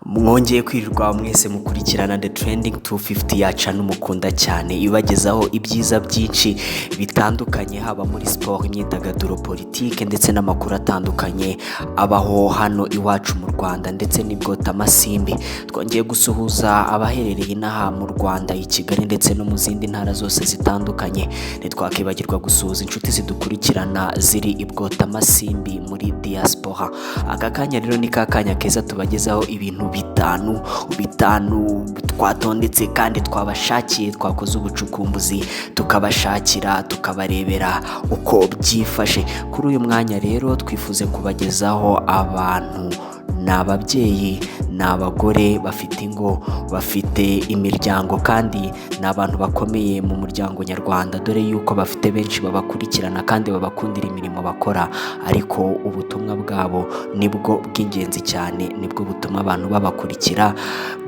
Mwongeye kwirirwa mwese mukurikirana The Trending 250 yaca n'umukunda cyane ibagezaho ibyiza byinshi bitandukanye haba muri sport, imyidagaduro, politike ndetse n'amakuru atandukanye abaho hano iwacu mu Rwanda ndetse n'ibwota Masimbi. Twongeye gusuhuza abaherereye inaha mu Rwanda i Kigali ndetse no mu zindi ntara zose zitandukanye. Ntitwakibagirwa gusuhuza inshuti zidukurikirana ziri ibwota Masimbi muri diaspora. Aka kanya rero ni kakanya keza tubagezaho ibintu bitanu twatondetse kandi twabashakiye, twakoze ubucukumbuzi tukabashakira tukabarebera uko byifashe. Kuri uyu mwanya rero twifuze kubagezaho abantu n'ababyeyi n'abagore bafite ingo, bafite imiryango kandi n'abantu bakomeye mu muryango nyarwanda, dore yuko bafite benshi babakurikirana kandi babakundira imirimo bakora, ariko ubutumwa bwabo nibwo bw'ingenzi cyane, nibwo butuma abantu babakurikira.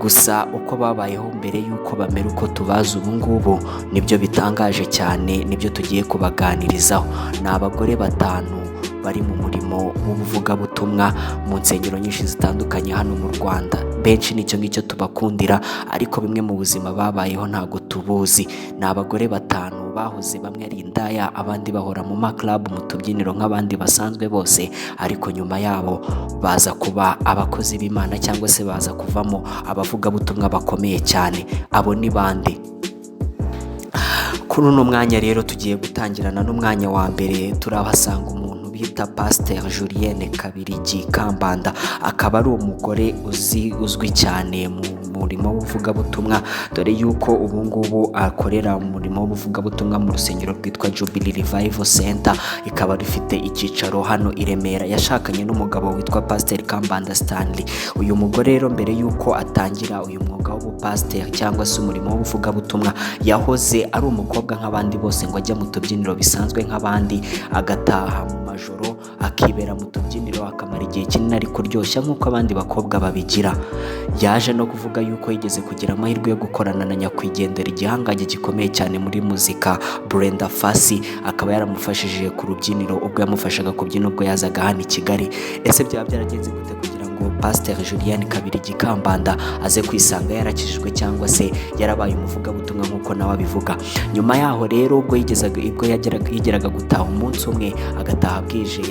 Gusa uko babayeho mbere yuko bamera uko tubazi ubu ngubu nibyo bitangaje cyane, nibyo tugiye kubaganirizaho. Ni abagore batanu bari mu murimo w'ubuvugabutumwa mu nsengero nyinshi zitandukanye hano mu Rwanda. Benshi nicyo ngicyo tubakundira, ariko bimwe mu buzima babayeho ntago tubuzi. Ni abagore batanu bahoze, bamwe ari indaya, abandi bahora mu club, mu tubyiniro nk'abandi basanzwe bose, ariko nyuma yabo baza kuba abakozi b'Imana cyangwa se baza kuvamo abavugabutumwa bakomeye cyane. Abo ni bande? Kuri uno mwanya rero tugiye gutangirana n'umwanya wa mbere. Turabasanga umuntu bita Pasteur Julienne Kabirigi Kambanda, akaba ari umugore uzwi cyane mu murimo w'ubuvugabutumwa, dore yuko ubu ngubu akorera umurimo w'ubuvugabutumwa mu rusengero rwitwa Jubilee Revival Center, ikaba rifite icyicaro hano i Remera. Yashakanye n'umugabo witwa Pasteur Kambanda Stanley. Uyu mugore rero mbere yuko atangira uyu mwuga w'ubupasteur cyangwa se umurimo w'ubuvugabutumwa, yahoze ari umukobwa nk'abandi bose, ngo ajya mu tubyiniro bisanzwe nk'abandi, agataha mu majoro akibera mu tubyiniro akamara igihe kinini ari kuryoshya nk'uko abandi bakobwa babigira. Yaje no kuvuga yuko yigeze kugira amahirwe yo gukorana na nyakwigendera igihangange gikomeye cyane muri muzika Brenda Fassie, akaba yaramufashije ku rubyiniro ubwo yamufashaga kubyina ubwo yazaga hano i Kigali. Ese byaba byaragenze gute kugira ngo Pasteur Julienne Kabirigi Kambanda aze kwisanga yarakijijwe cyangwa se yarabaye umuvugabutumwa nk'uko nawe abivuga? Nyuma yaho rero ubwo yigeraga gutaha umunsi umwe, agataha bwije,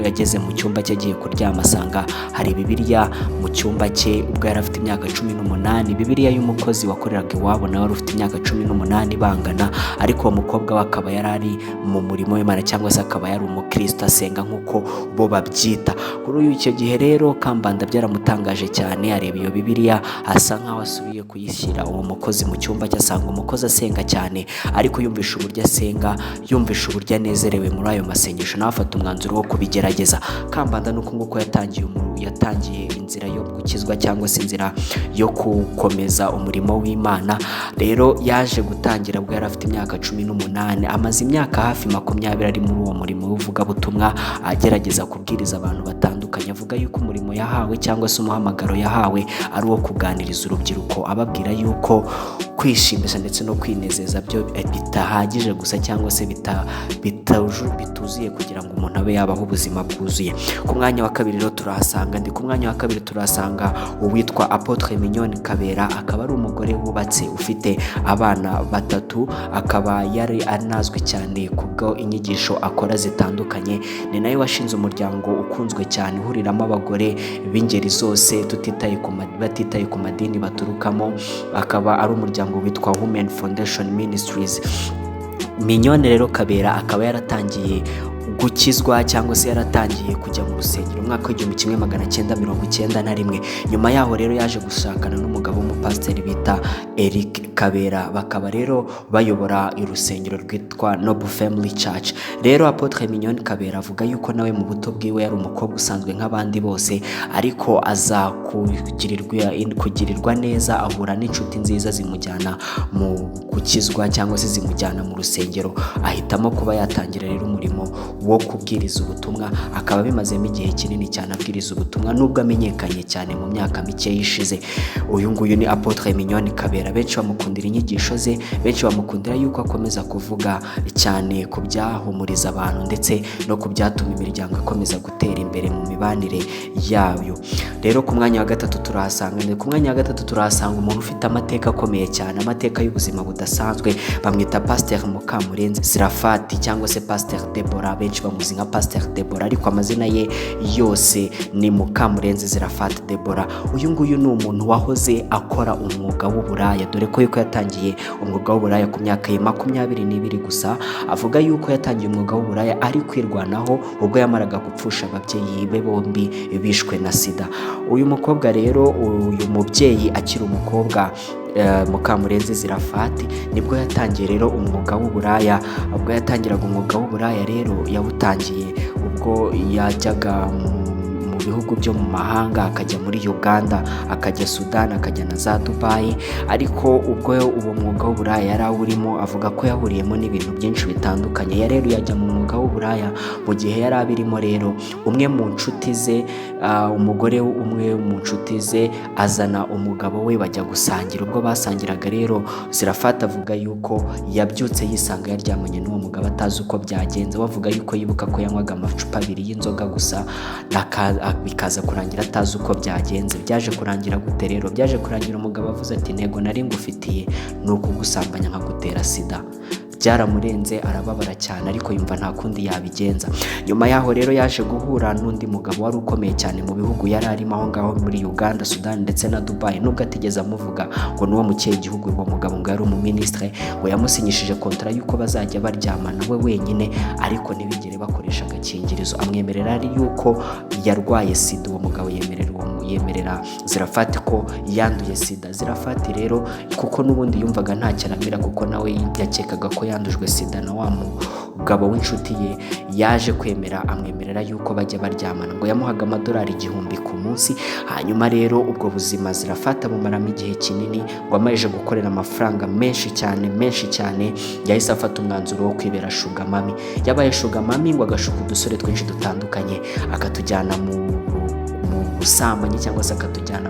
yageze mu cyumba cye agiye kuryama, asanga hari Bibiliya mu cyumba cye. Ubwo yari afite imyaka 18, Bibiliya y'umukozi wakoreraga iwabo nawe wari ufite imyaka 18 bangana, ariko uwo mukobwa we akaba yari ari mu murimo w'Imana cyangwa se akaba yari umukristo asenga nk'uko bo babyita. Kuri icyo gihe rero Kambanda byaramutangaje cyane, areba iyo Bibiliya asa nkaho asubiye kuyishyira uwo mukozi mu cyumba cye, asanga umukozi asenga cyane, ariko yumvisha uburyo asenga, yumvisha uburyo anezerewe muri ayo masengesho, nawe afata umwanzuro wo kubigerageza. Kambanda nuko nguko yatangiye inzira yo gukizwa cyangwa se inzira yo gukomeza umurimo w'Imana. Rero yaje gutangira ubwo yari afite imyaka 18, amaze imyaka hafi 20 ari muri uwo murimo w'uvugabutumwa, agerageza kubwiriza abantu batandukanye, avuga yuko umurimo yahawe cyangwa se umuhamagaro yahawe ari uwo kuganiriza urubyiruko, ababwira yuko kwishimisha ndetse no kwinezeza byo bitahagije gusa cyangwa se bituzuye kugira ngo umuntu abe yabaho ubuzima bwuzuye. Ku mwanya wa kabiri rero turahasanga uwitwa Apotre Mignone Kabera, akaba ari umugore wubatse ufite abana 3, akaba yari anazwi cyane kubwo inyigisho akora zitandukanye. Ni nawe washinze umuryango ukunzwe cyane uhuriramo abagore b'ingeri zose batitaye ku madini baturukamo, akaba ari umuryango witwa Women Foundation Ministries. Mignone rero Kabera akaba yaratangiye gukizwa cyangwa se yaratangiye kujya mu rusengero umwaka w'1991. Nyuma yaho rero yaje gushakana n'umugabo w'umupasiteri bita Eric Kabera, bakaba rero bayobora urusengero rwitwa Noble Family Church. Rero Apotre Mignone Kabera avuga yuko nawe mu buto bwiwe yari umukobwa usanzwe nk'abandi bose, ariko aza kugirirwa neza, ahura n'inshuti nziza zimujyana mu gukizwa cyangwa se zimujyana mu rusengero, ahitamo kuba yatangira rero umurimo wo wo kubwiriza ubutumwa, akaba bimazemo igihe kinini cyane abwiriza ubutumwa nubwo amenyekanye cyane mu myaka mike yishize. Uyu nguyu ni Apotre Mignone Kabera, benshi bamukundira inyigisho ze, benshi bamukundira yuko akomeza kuvuga cyane ku byahumuriza abantu ndetse no ku byatuma imiryango ikomeza gutera imbere mu mibanire yayo. Rero ku mwanya wa gatatu turahasanga umuntu ufite amateka akomeye cyane, amateka y'ubuzima budasanzwe. Bamwita Pasteur Mukamurenzi Sirafati cyangwa se Pasteur Deborah, benshi bamuzi nka Pasteur Deborah ariko amazina ye yose ni Mukamurenzi Sirafati Deborah. Uyu nguyu ni umuntu wahoze akora umwuga w'uburaya, dore ko yuko yatangiye umwuga w'uburaya ku myaka ye 22 gusa. Avuga yuko yatangiye umwuga w'uburaya ari kwirwanaho ubwo yamaraga gupfusha ababyeyi be bombi bishwe na sida. Uyu mukobwa rero, uyu mubyeyi akiri umukobwa, Mukamurenzi Sirafati, nibwo yatangiye rero umwuga w'uburaya. Ubwo yatangiraga umwuga w'uburaya rero yawutangiye ubwo yajyaga mu bihugu byo mu mahanga, akajya muri Uganda, akajya Sudan, akajya na za Dubai. Ariko ubwo uwo mwuga w'uburaya yari awurimo, avuga ko yahuriyemo n'ibintu byinshi bitandukanye. Rero yajya mu mwuga w'uburaya, mu gihe yari abirimo rero umwe mu nshuti ze, umugore umwe mu nshuti ze azana umugabo we bajya gusangira. Ubwo basangiraga rero Sirafati avuga yuko yabyutse yisanga yaryamanye n'uwo mugabo atazi uko byagenze. Bavuga yuko yibuka ko yanywaga amacupa 2 y'inzoga gusa, bikaza kurangira atazi uko byagenze. Byaje kurangira gute rero? Byaje kurangira umugabo avuze ati ntego nari ngufitiye ni ukugusambanya nkagutera sida. Byaramurenze, arababara cyane ariko yumva nta kundi yabigenza. Nyuma yaho rero yaje guhura n'undi mugabo wari ukomeye cyane mu bihugu yari arimo aho ngaho muri Uganda, Sudan ndetse na Dubai. Nubwo atigeze amuvuga ngo nuwo mu kihe gihugu, uwo mugabo ngo yari umuministre, ngo yamusinyishije kontra yuko bazajya baryamana we wenyine ariko ntibigere bakoresha agakingirizo. Amwemerera ari yuko yarwaye sida. Uwo mugabo yemerera Sirafati ko yanduye sida. Sirafati rero kuko nubundi yumvaga nta cyaramira, kuko nawe yakekaga ko yandujwe sida na wa mugabo w'inshuti ye, yaje kwemera, amwemerera yuko bajya baryamana. Ngo yamuhaga amadolari 1000 ku munsi. Hanyuma rero ubwo buzima Sirafati abumaramo igihe kinini, ngo amaje gukorera amafaranga menshi cyane, yahise afata umwanzuro wo kwibera sugar mami. Yabaye sugar mami, ngo agashuka udusore twinshi dutandukanye, akatujyana mu busambanyi cyangwa se akatujyana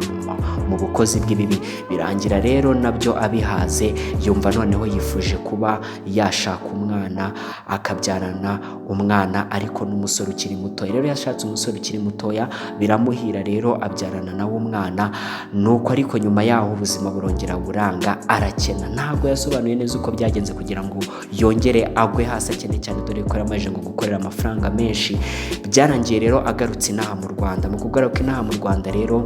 mu bukozi bw'ibibi. Birangira rero nabyo abihaze, yumva noneho yifuje kuba yashaka umwana, akabyarana umwana ariko n'umusore ukiri muto. Rero yashatse umusore ukiri mutoya, biramuhira rero abyarana nawe umwana. Nuko ariko nyuma yaho ubuzima burongera buranga, arakena. Ntabwo yasobanuye neza uko byagenze kugira ngo yongere agwe hasi akene cyane, dore ko yaramaje ngo gukorera amafaranga menshi. Byarangiye rero agarutse inaha mu Rwanda. Mu kugaruka inaha mu Rwanda rero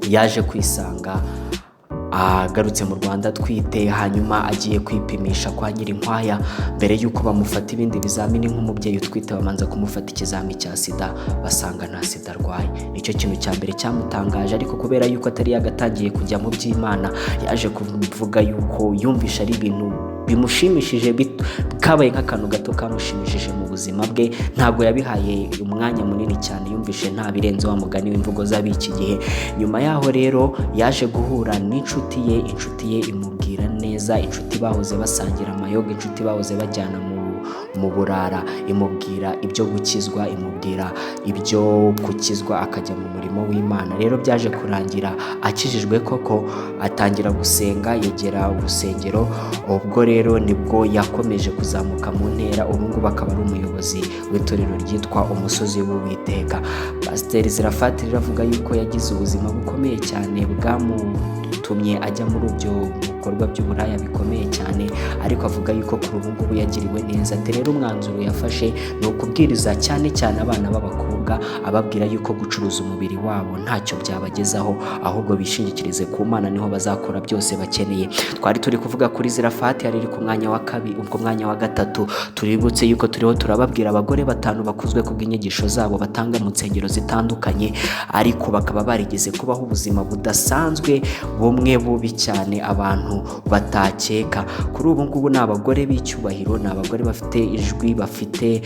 yaje kwisanga agarutse mu Rwanda atwite. Hanyuma agiye kwipimisha kwa Nyirinkwaya. Mbere yuko bamufata ibindi bizamini nk'umubyeyi utwite, bamanza kumufata ikizami cya sida, basanga nta sida arwaye. Nicyo kintu cya mbere cyamutangaje. Ariko kubera yuko atari yagatangiye kujya mu by'Imana, yaje kuvuga yuko yumvisha ari ibintu bimushimishije, kabaye nk'akantu gato kamushimishije mu buzima bwe. Ntabwo yabihaye umwanya munini cyane, yumvishe nta birenze wa mugani w'imvugo z'abiki gihe. Nyuma yaho rero yaje guhura n'inshuti ye imubwira neza, inshuti bahoze basangira amayoga, inshuti bahoze bajyana mu burara, imubwira ibyo gukizwa, imubwira ibyo gukizwa akajya mu murimo w'Imana. Rero byaje kurangira akijijwe koko, atangira gusenga, yegera urusengero. Ubwo rero nibwo yakomeje kuzamuka mu ntera. Ubu ngubu akaba ari umuyobozi w'itorero ryitwa Umusozi w'Uwiteka. Pasiteri Sirafati avuga yuko yagize ubuzima bukomeye cyane, bwamutumye ajya muri ibyo bikorwa by'uburaya bikomeye cyane, ariko avuga yuko kuri ubu ngubu yagiriwe neza. Rero umwanzuro yafashe ni ukubwiriza cyane abana b'abakobwa, ababwira yuko gucuruza umubiri wabo ntacyo byabagezaho, ahubwo bishingikirize ku Mana, niho bazakora byose bakeneye. Twari turi kuvuga kuri Sirafati, ari ku mwanya wa 2. Ubwo mwanya wa 3 tuributse yuko turiho turababwira abagore 5 bakuzwe ku bw'inyigisho zabo batanga mu nsengero zitandukanye, ariko bakaba barigeze kubaho ubuzima budasanzwe, bumwe bubi cyane abantu batakeka. Kuri ubu ngubu ni abagore b'icyubahiro, ni abagore bafite ijwi, bafite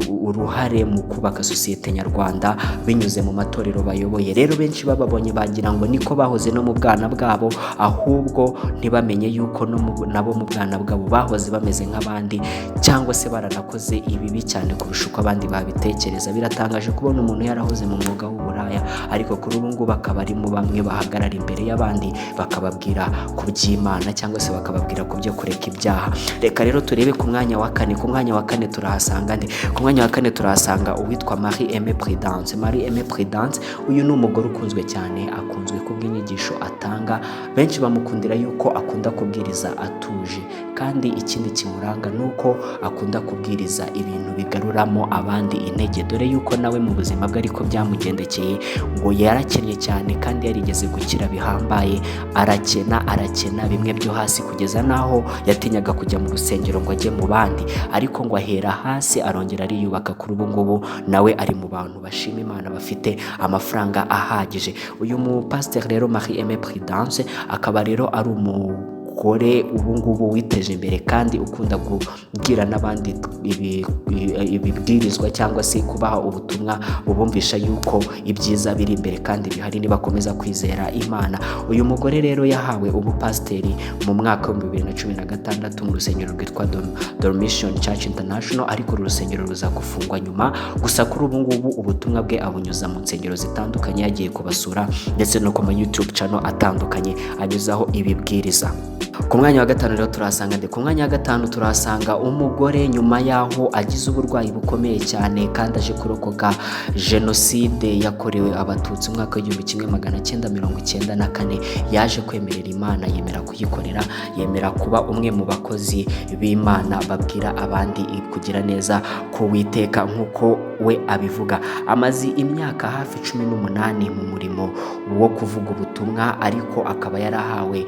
uruhare mu kubaka kubaka sosiyete nyarwanda binyuze mu matorero bayoboye. Rero benshi bababonye bagira ngo niko bahoze no mu bwana bwabo, ahubwo ntibamenye yuko nabo mu bwana bwabo bahoze bameze nk'abandi, cyangwa se baranakoze ibibi cyane kurusha uko abandi babitekereza. Biratangaje kubona umuntu yarahoze mu mwuga w'uburaya, ariko kuri ubu ngubu akaba ari mu bamwe bahagarara imbere y'abandi bakababwira ku by'Imana, cyangwa se bakababwira ku byo kureka ibyaha. Reka rero turebe ku mwanya wa kane. Ku mwanya wa kane turahasanga nde? Ku mwanya wa kane turahasanga uwitwa Marie-Aimée Prudence. Marie-Aimée Prudence uyu ni umugore ukunzwe cyane, akunzwe kubw'inyigisho atanga. Benshi bamukundira yuko akunda kubwiriza atuje, kandi ikindi kimuranga nuko akunda kubwiriza ibintu bigaruramo abandi intege, dore yuko nawe mu buzima bwe ariko byamugendekeye, ngo yarakennye cyane kandi yarigeze gukira bihambaye, arakena bimwe byo hasi kugeza naho yatinyaga kujya mu rusengero ngo ajye mu bandi, ariko ngo ahera hasi arongera ariyubaka. Kuri ubu ngubu nawe ari mu bantu bashima Imana, bafite amafaranga ahagije. Uyu mupasiteri rero Marie-Aimée Prudence akaba rero ari umugore ubu ngubu witeje imbere kandi ukunda kubwira n'abandi ibibwirizwa, cyangwa se kubaha ubutumwa bubumvisha yuko ibyiza biri imbere kandi bihari nibakomeza kwizera Imana. Uyu mugore rero yahawe ubupasiteri mu mwaka wa 2016 mu rusengero rwitwa Dormition Church International, ariko uru rusengero ruza gufungwa nyuma. Gusa kuri ubu ngubu ubutumwa bwe abunyuza mu nsengero zitandukanye, yagiye kubasura ndetse no ku ma YouTube channel atandukanye anyuzaho ibibwiriza. Ku mwanya wa gatanu rero turahasanga nde? Ku mwanya wa gatanu turahasanga umugore nyuma yaho agize uburwayi bukomeye cyane kandi aje kurokoka jenoside yakorewe abatutsi mu mwaka w'1994, yaje kwemerera Imana, yemera kuyikorera, yemera kuba umwe mu bakozi b'Imana babwira abandi kugira neza ko Uwiteka nk'uko we abivuga. Amaze imyaka hafi 18 mu murimo wo kuvuga ubutumwa, ariko akaba yarahawe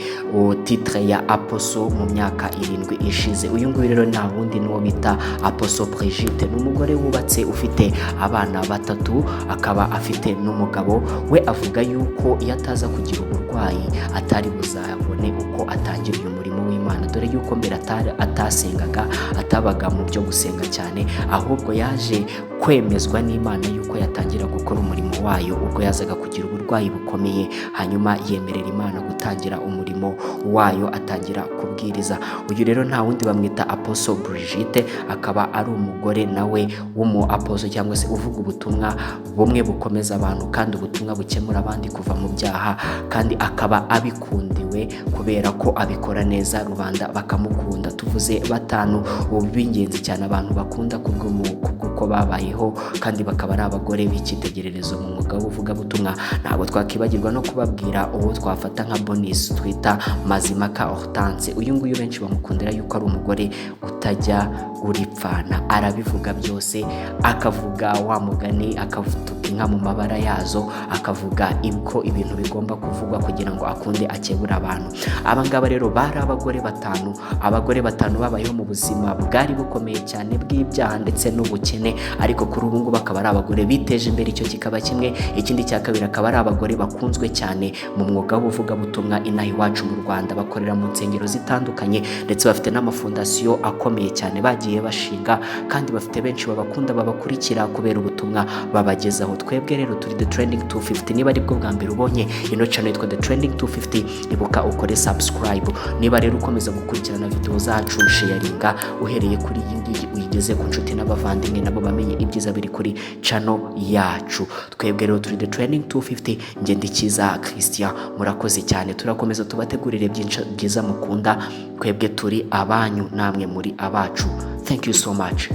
titre ya Apostle mu myaka 7 ishize. Uyu nguyu rero nta wundi n'uwo bita Apostle Brigitte, ni umugore wubatse ufite abana 3, akaba afite n'umugabo we. Avuga yuko iyo ataza kugira uburwayi atari buzabone uko atangira uyu murimo w'Imana, dore yuko mbere atasengaga, atabaga mu byo gusenga cyane, ahubwo yaje kwemezwa n'Imana yuko yatangira gukora umurimo wayo ubwo yazaga kugira uburwayi bukomeye, hanyuma yemerera Imana gutangira umurimo wayo, atangira kubwiriza. Uyu rero nta wundi bamwita Apostle Brigitte, akaba ari umugore nawe w'umu apostle, cyangwa se uvuga ubutumwa bumwe bukomeza abantu kandi ubutumwa bukemura abandi kuva mu byaha, kandi akaba abikundiwe kubera ko abikora neza, rubanda bakamukunda. Tuvuze 5 b'ingenzi cyane abantu bakunda kubw'uko babayeho, kandi bakaba ari abagore b'icyitegererezo mu mwuga w'ubuvugabutumwa. Ntabwo twakibagirwa no kubabwira uwo twafata nka bonus twita Mazimaka Hortense. Uyu nguyu benshi bamukundira yuko ari umugore utajya uripfana, arabivuga byose, akavuga wa mugani, akavuga inka mu mabara yazo, akavuga ko ibintu bigomba kuvugwa kugira ngo akunde akebura abantu. Abangaba rero bari abagore 5, abagore 5 babayeho mu buzima bwari bukomeye cyane bw'ibyaha ndetse n'ubukene, ariko kuri ubu ngubu akaba ari abagore biteje imbere. Icyo kikaba kimwe. Ikindi cya kabiri akaba ari abagore bakunzwe cyane mu mwuga w'ubuvugabutumwa inaha iwacu mu Rwanda, bakorera mu nsengero zitandukanye ndetse bafite n'amafondasiyo akomeye cyane bagiye bashinga, kandi bafite benshi babakunda babakurikira kubera ubutumwa babagezaho. Twebwe rero turi The Trending 250. Niba ari bwo bwa mbere ubonye ino channel yitwa The Trending 250, ibuka ukore subscribe. Niba rero ukomeza gukurikirana video zacu, sharinga uhereye kuri iyi ngiyi uyigeze ku nshuti n'abavandimwe, nabo bamenye ibyiza biri kuri channel yacu. Twebwe rero turi The Trending 250. Nge Ndikiza Christian, murakoze cyane. Turakomeza tubategurire byinshi byiza mukunda. Twebwe turi abanyu, namwe muri abacu. Thank you so much.